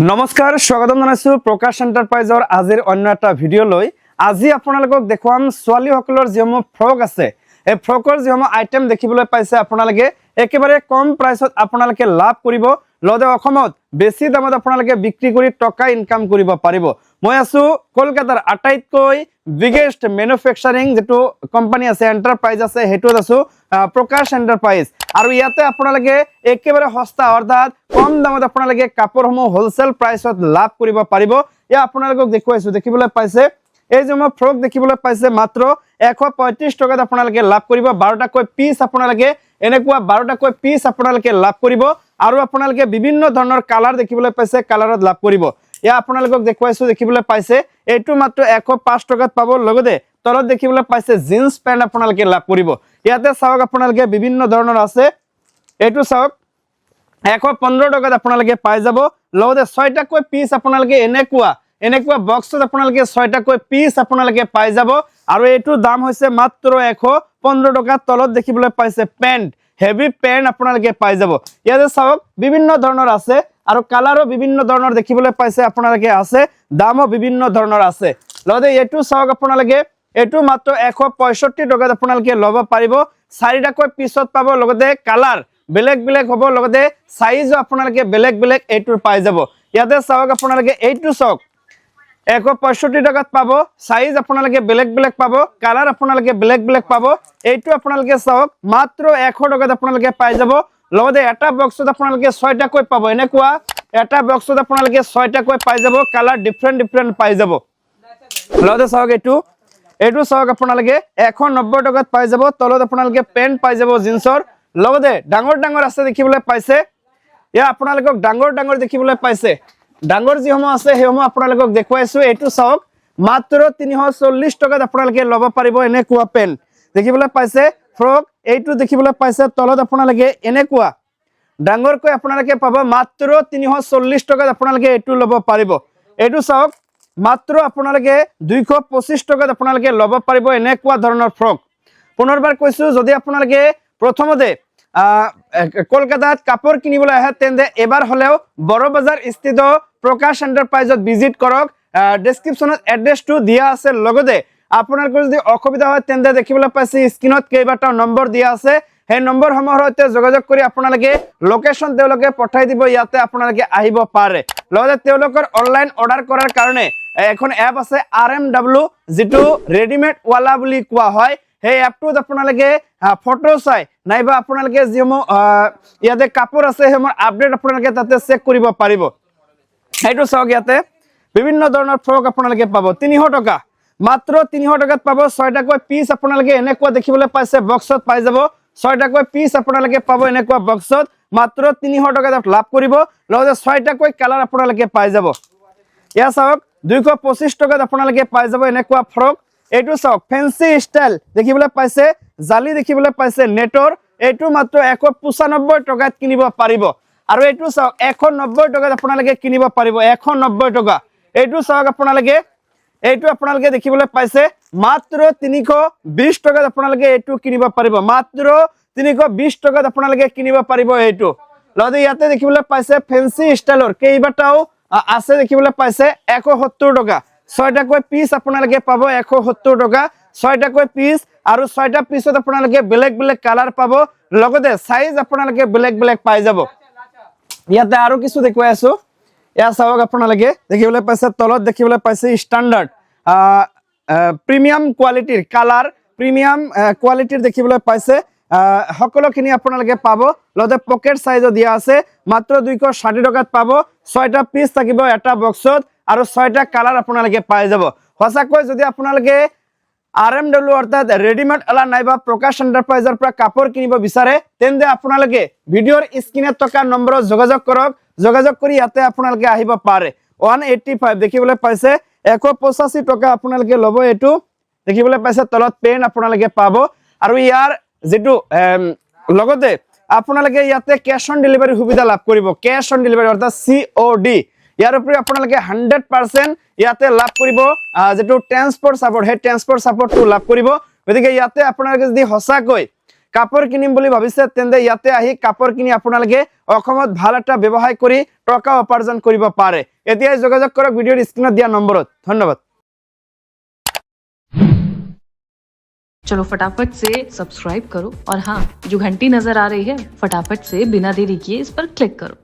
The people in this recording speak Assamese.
নমস্কাৰ স্বাগতম জনাইছো প্ৰকাশ এণ্টাৰপ্ৰাইজৰ আজিৰ অন্য এটা ভিডিঅ' লৈ আজি আপোনালোকক দেখুৱাম ছোৱালীসকলৰ যিসমূহ ফ্ৰক আছে এই ফ্ৰকৰ যিসমূহ আইটেম দেখিবলৈ পাইছে আপোনালোকে একেবাৰে কম প্ৰাইচত আপোনালোকে লাভ কৰিব লগতে অসমত বেছি দামত আপোনালোকে বিক্ৰী কৰি টকা ইনকাম কৰিব পাৰিব মই আছো কলকাতাৰ আটাইতকৈ বিগেষ্ট ম্যানুফ্যাকচাৰিং যেটো কোম্পানী আছে এণ্টাৰপ্ৰাইজ আছে হেতুত আছো প্ৰকাশ এণ্টাৰপ্ৰাইজ আৰু ইয়াতে আপোনালোকে একেবাৰে সস্তা অৰ্থাৎ কম দামত আপোনালোকে কাপোৰসমূহ হোলসেল প্ৰাইচত লাভ কৰিব পাৰিব ইয়া আপোনালোকক দেখুৱাইছো দেখিবলৈ পাইছে এই যে মই ফ্ৰক দেখিবলৈ পাইছে মাত্ৰ 135 টকাত আপোনালোকে লাভ কৰিব 12টা কৈ পিস আপোনালোকে এনেকুৱা 12টা কৈ পিস আপোনালোকে লাভ কৰিব আৰু আপোনালোকে বিভিন্ন ধৰণৰ কালাৰ দেখিবলৈ পাইছে কালাৰত লাভ কৰিব ইয়া আপোনালোকক দেখুৱাইছো দেখিবলৈ পাইছে এইটো মাত্ৰ 105 টকাত পাব লগতে তলত দেখিবলৈ পাইছে জিন্স পেন্ট আপোনালোকে লাভ কৰিব ইয়াতে চাওক আপোনালোকে বিভিন্ন ধৰণৰ আছে এইটো চাওক 115 টকাত আপোনালোকে পাই যাব লগতে 6টা কৈ পিস আপোনালোকে এনেকুৱা বক্সত আপোনালোকে 6টা কৈ পিস আপোনালোকে পাই যাব আৰু এইটো দাম হৈছে মাত্ৰ 115 টকা তলত দেখিবলৈ পাইছে পেন্ট হেভি পেন্ট আপোনালোকে পাই যাব ইয়াতে চাওক বিভিন্ন ধৰণৰ আছে আৰু কালাৰো বিভিন্ন ধৰণৰ দেখিবলৈ পাইছে আপোনালোকে আছে দামও বিভিন্ন ধৰণৰ আছে লগতে এইটো চাওক আপোনালোকে এইটো মাত্ৰ 165 টকাত আপোনালোকে ল'ব পাৰিব 4টা কৈ পিছত পাব লগতে কালাৰ বেলেগ হ'ব লগতে সাইজও আপোনালোকে বেলেগ এইটোৰ পাই যাব ইয়াতে চাওক আপোনালোকে এইটো চাওক 165 টাকাত পাব সাইজ আপোনালোকে বেলেগ পাব কালার আপোনালোকে বেলেগ পাব এইটো আপোনালোকে চাওক মাত্ৰ 100 টাকাত আপোনালোকে পাই যাব লগতে এটা বক্সত আপোনালোকে 6টা কৈ পাব এনেকুৱা এটা বক্সত আপোনালোকে 6টা কৈ পাই যাব কালার ডিফারেন্ট পাই যাব লগতে চাওক এইটো চাওক আপোনালোকে 190 টাকাত পাই যাব তলত আপোনালোকে পেন্ট পাই যাব জিন্সৰ লগতে ডাঙৰ আছে দেখিবলৈ পাইছে ইয়া আপোনালোকক ডাঙৰ দেখিবলৈ পাইছে ডাঙৰ যিসমূহ আছে সেইসমূহ আপোনালোকক দেখুৱাইছো এইটো চাওক মাত্ৰ 340 টকাত আপোনালোকে ল'ব পাৰিব এনেকুৱা পেন দেখিবলৈ পাইছে ফ্ৰক এইটো দেখিবলৈ পাইছে তলত আপোনালোকে এনেকুৱা ডাঙৰকৈ আপোনালোকে পাব মাত্ৰ 340 টকাত আপোনালোকে এইটো ল'ব পাৰিব এইটো চাওক মাত্ৰ আপোনালোকে 225 টকাত আপোনালোকে ল'ব পাৰিব এনেকুৱা ধৰণৰ ফ্ৰক পুনৰবাৰ কৈছো যদি আপোনালোকে প্ৰথমতে কলকাতাত কাপোৰ কিনিবলৈ আহে তেন্তে এবাৰ হলেও বড় বাজাৰ স্থিত প্ৰকাশ এণ্টাৰপ্ৰাইজত ভিজিট কৰক ডেসক্ৰিপচনত এড্ৰেছটো দিয়া আছে লগতে আপোনালোকৰ যদি অসুবিধা হয় তেন্তে দেখিবলৈ পাইছে স্ক্ৰিনত কেইবাটা নম্বৰ দিয়া আছে সেই নম্বৰসমূহৰ সৈতে যোগাযোগ কৰি আপোনালোকে লোকেশন তেওঁলোকে পঠাই দিব ইয়াতে আপোনালোকে আহিব পাৰে লগতে তেওঁলোকৰ অনলাইন অৰ্ডাৰ কৰাৰ কাৰণে এখন এপ আছে RMW যেটো ৰেডিমেড ওয়ালা বুলি কোৱা হয় সেই এপটোত আপোনালোকে ফটো চাই নাইবা আপোনালোকে যিসমূহ ইয়াতে কাপোৰ আছে সেইসমূহ আপডেট আপোনালোকে তাতে চেক কৰিব পাৰিব এইটো চাওক ইয়াতে বিভিন্ন ধৰণৰ ফ্ৰক আপোনালোকে পাব 300 টকা মাত্ৰ 300 টকাত পাব 6টা কৈ পিস আপোনালোকে এনেকুৱা দেখিবলৈ পাইছে বক্সত পাই যাব 6টা কৈ পিস আপোনালোকে পাব এনেকুৱা বক্সত মাত্ৰ 300 টকাত লাভ কৰিব লগতে 6টা কৈ কালাৰ আপোনালোকে পাই যাব ইয়া চাওক 225 টকাত আপোনালোকে পাই যাব এনেকুৱা ফ্ৰক এইটো চাওক ফেন্সি স্টাইল দেখিবলৈ পাইছে জালি দেখিবলৈ পাইছে নেটৰ এইটো মাত্ৰ 195 টকাত কিনিব পাৰিব আৰু এইটো চাওক 190 টকাত আপোনালোকে কিনিব পাৰিব 190 টকা এইটো চাওক আপোনালোকে দেখিবলৈ পাইছে মাত্ৰ 320 টকাত আপোনালোকে এইটো কিনিব পাৰিব মাত্ৰ 320 টকাত আপোনালোকে কিনিব পাৰিব এইটো লগতে ইয়াতে দেখিবলৈ পাইছে ফেন্সি স্টাইলৰ কেইবাটাও আছে দেখিবলৈ পাইছে 170 টকা 6টা কৈ পিস আপোনালোকে পাব 170 টকা 6টা কৈ পিস আৰু 6টা পিছত আপোনালোকে বেলেগ কালাৰ পাব লগতে সাইজ আপোনালোকে বেলেগ পাই যাব ইয়াতে আৰু কিছু দেখুৱাই আছো ইয়া চাওক আপোনালোকে দেখিবলৈ পাইছে তলত দেখিবলৈ পাইছে স্ট্যান্ডাৰ্ড প্ৰিমিয়াম কোৱালিটিৰ কালাৰ প্ৰিমিয়াম কোৱালিটিৰ দেখিবলৈ পাইছে সকলোখিনি আপোনালোকে পাব লগতে পকেট সাইজও দিয়া আছে মাত্ৰ 260 টকাত পাব 6টা পিস থাকিব এটা বক্সত আৰু 6টা কালাৰ আপোনালোকে পাই যাব সঁচাকৈ যদি আপোনালোকে RMW অৰ্থাৎ ৰেডিমেড এলা নাইবা প্ৰকাশ এণ্টাৰপ্ৰাইজৰ পৰা কাপোৰ কিনিব বিচাৰে তেন্তে আপোনালোকে ভিডিঅ'ৰ স্ক্ৰিনত থকা নম্বৰত যোগাযোগ কৰক যোগাযোগ কৰি ইয়াতে আপোনালোকে আহিব পাৰে 185 দেখিবলৈ পাইছে 185 টকা আপোনালোকে ল'ব এইটো দেখিবলৈ পাইছে তলত পেন আপোনালোকে পাব আৰু ইয়াৰ যেটো লগতে আপোনালোকে ইয়াতে ক্যাশ অন ডেলিভাৰী সুবিধা লাভ কৰিব ক্যাশ অন ডেলিভাৰী অৰ্থাৎ COD ইয়াৰ উপৰি আপোনালোকে 100% ইয়াতে লাভ কৰিব যেটো ট্ৰান্সপোৰ্ট সাপোৰ্ট হে ট্ৰান্সপোৰ্ট সাপোৰ্টটো লাভ কৰিব গতিকে ইয়াতে আপোনালোকে যদি হসাকৈ কাপোৰ কিনিম বুলি ভাবিছে তেন্তে ইয়াতে আহি কাপোৰ কিনি আপোনালোকে অসমত ভাল এটা ব্যৱসায় কৰি টকা উপাৰ্জন কৰিব পাৰে। এতিয়াই যোগাযোগ কৰক ভিডিঅ'ৰ স্ক্ৰিনত দিয়া নম্বৰত। ধন্যবাদ। चलो फटाफट से सब्सक्राइब करो और हाँ, जो घंटी नजर आ रही है फटाफट से बिना देरी किए इस पर क्लिक करो।